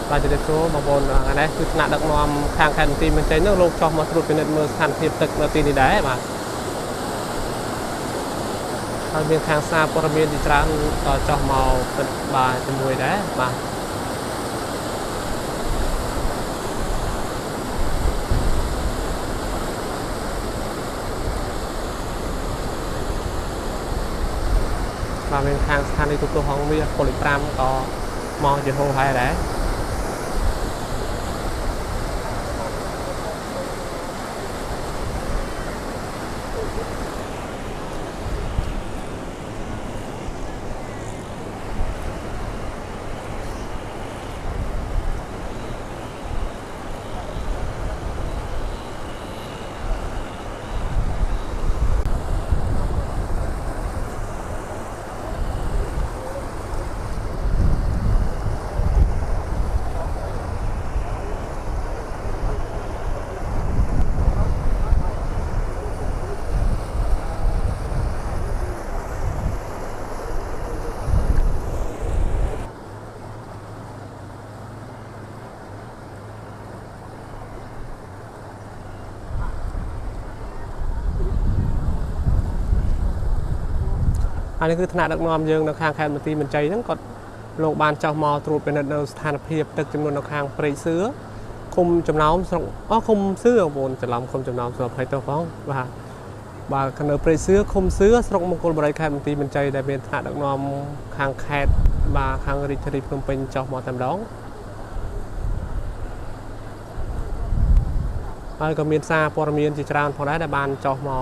và chỉ để số bằng bồn anh ấy cứ nạt đặc nom khang khăn tim mình thấy nước lục cho mà tụt bên mưa khăn thiệp tực là tin đi đấy mà miền khang xa por miền đi tràn cho màu bà cho mùi đấy mà và miền khang xa đi tụt hông mi polypram có màu chỉ hồ hay đấy anh cứ thằng đặc nom dương nó khang khen một tí mình cháy nó còn lô ban cho mò tụt bên nơi than hiệpตึก จำนวน nó khang prey sứa không chấm nóng không sứa buồnจะlàm không chấm nóngสำหรับให้ตัวฟ้องvà khăn ở prey sứa không sứaสำหรับมงคลบริการมันตีมันใจได้เป็นthằng đặc nom khangแคด và khangริชริพนมเปญcho mò tầm đó ai có miền xa por miền chỉ tràn phong đá đã ban cho mò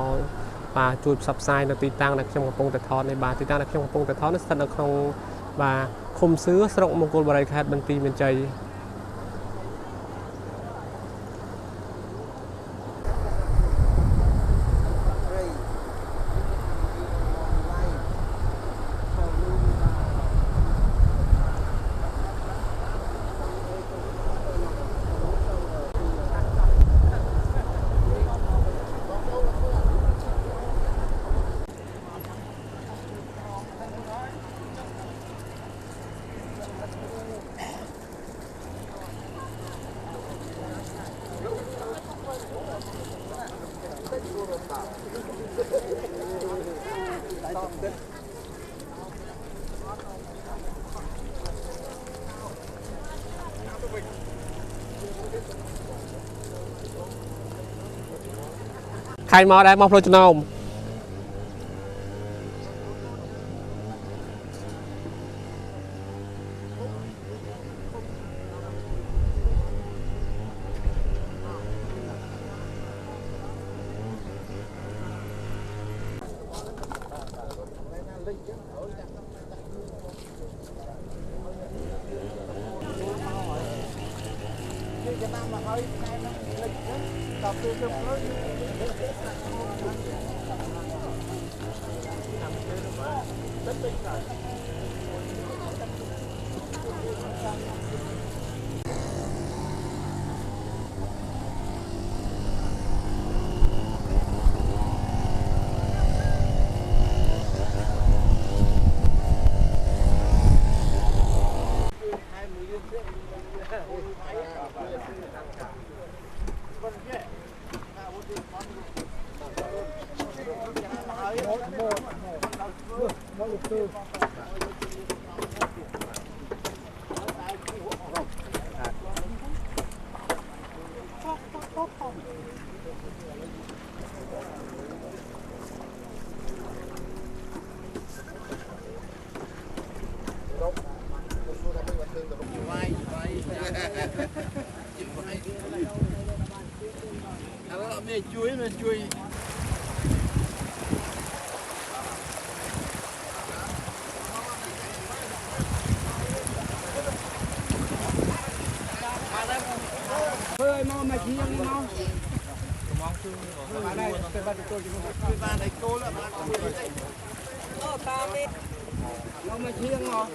và chui sập sai là tì tăng đặc trong một phong tật thon này bà tì tăng đặc trong một phong tật thon nó thật là không và không sứa sông mông cổ bờ khai bên tì bên trời khai mò đây mò phơi cho nôm chuối ơi mau mày chi mau đây ba này cô là mau mày chi mau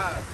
và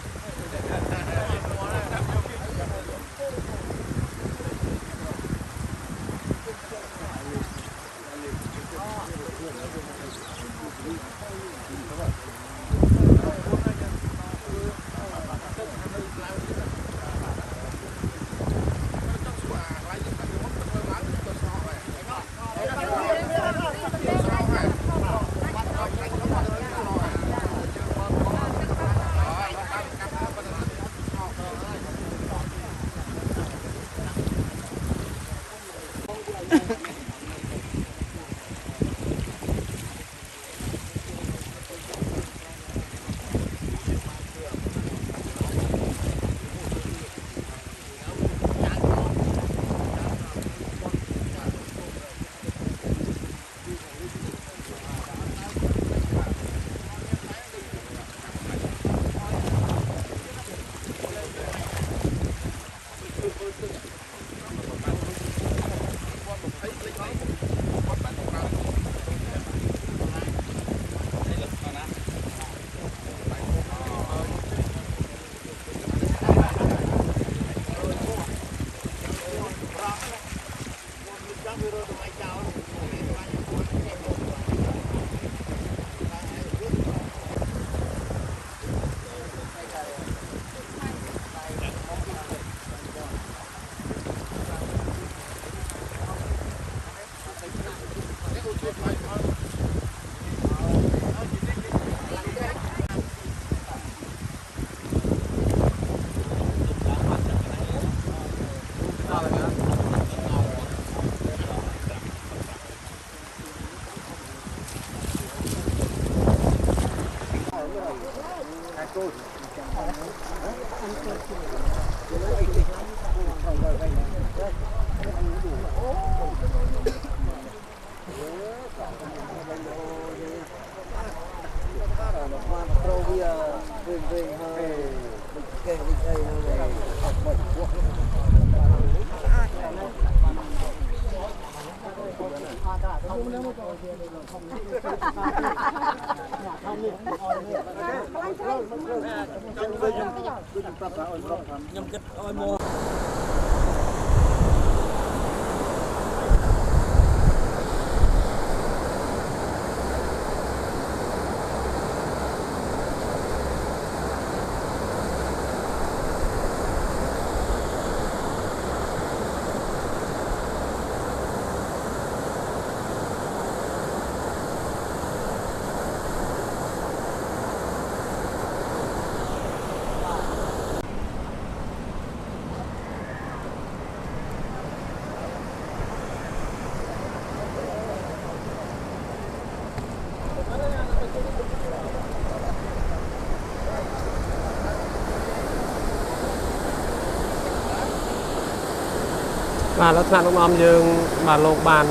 ลักษณะน้องๆយើងបាទលោកបាន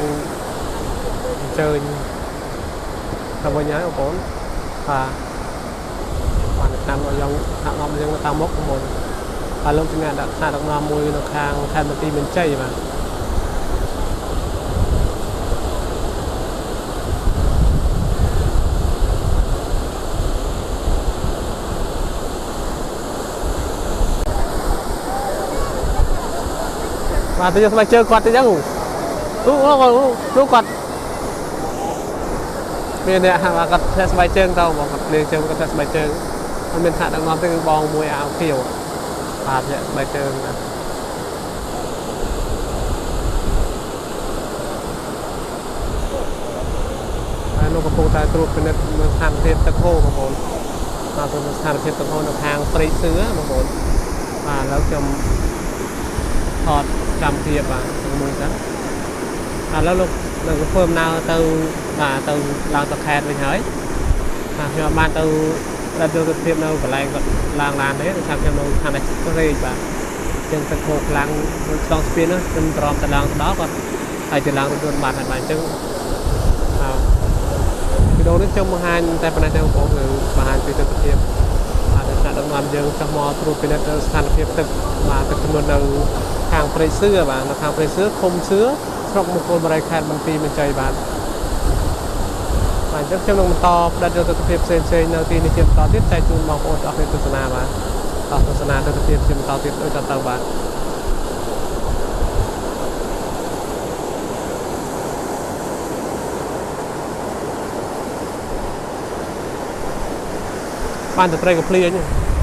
អញ្ជើញទៅវិញហើយបងប្អូនបាទបានតាមយើងដាក់នាំយើងទៅតាមមុខបងប្អូនបាទលោកជំនាញដាក់ថ្នាក់ដឹកនាំមួយនៅខាងខេត្តបន្ទាយមានជ័យបាទបាទទៅយកស្បែកជើងគាត់ទៅចឹងទូគាត់មានអ្នកហាក់គាត់ធ្វើស្បែកជើងទៅបងគាត់លេងជើងគាត់ធ្វើស្បែកជើងអត់មានថ្នាក់ដឹកនាំទេគឺបងមួយអាវខៀវបាទយកស្បែកជើងណាហើយលោកកំពុងតែត្រួតពិនិត្យមើលស្ថានភាពទឹកហូរបងប្អូនបាទទៅស្ថានភាពទឹកហូរនៅខាងព្រៃសឿបងប្អូនបាទឥឡូវខ្ញុំថតចាំភាពបាទមើលទៅឥឡូវលោកនឹងធ្វើដំណើរទៅបាទទៅឡើងទៅខេត្តវិញហើយបាទខ្ញុំបានទៅរត់យកទស្សនភាពនៅកន្លែងគាត់ឡើងឡានទេថាខ្ញុំនៅខាងនេះរេបាទចឹងទឹកហូរខ្លាំងឆ្លងស្ពាននោះខ្ញុំទ្រាំទៅឡើងទៅដល់គាត់ហើយទៅឡើងរថយន្តបានហើយបាទអញ្ចឹងវីដេអូនេះខ្ញុំបង្ហាញតែប៉ុណ្ណេះទេបងប្អូនគឺបង្ហាញពីទស្សនភាពបាទដែលថាដឹកនាំយើងចុះមកត្រួតពិនិត្យស្ថានភាពទឹកបាទទឹកចំនួននៅខាងព្រៃសឿបាទនៅខាងព្រៃសឿឃុំសឿស្រុកមង្គលបរិយខេត្តបន្ទាយមានជ័យបាទអញ្ចឹងខ្ញុំនឹងបន្តផ្ដិតយកទស្សនភាពផ្សេងៗនៅទីនេះជាបន្តទៀតចែកជូនបងប្អូនទាំងអស់គ្នាទស្សនាបាទ นาទស្សនភាពជាបន្តទៀតដូចតទៅបាទបានតែត្រីកំភ្លីអី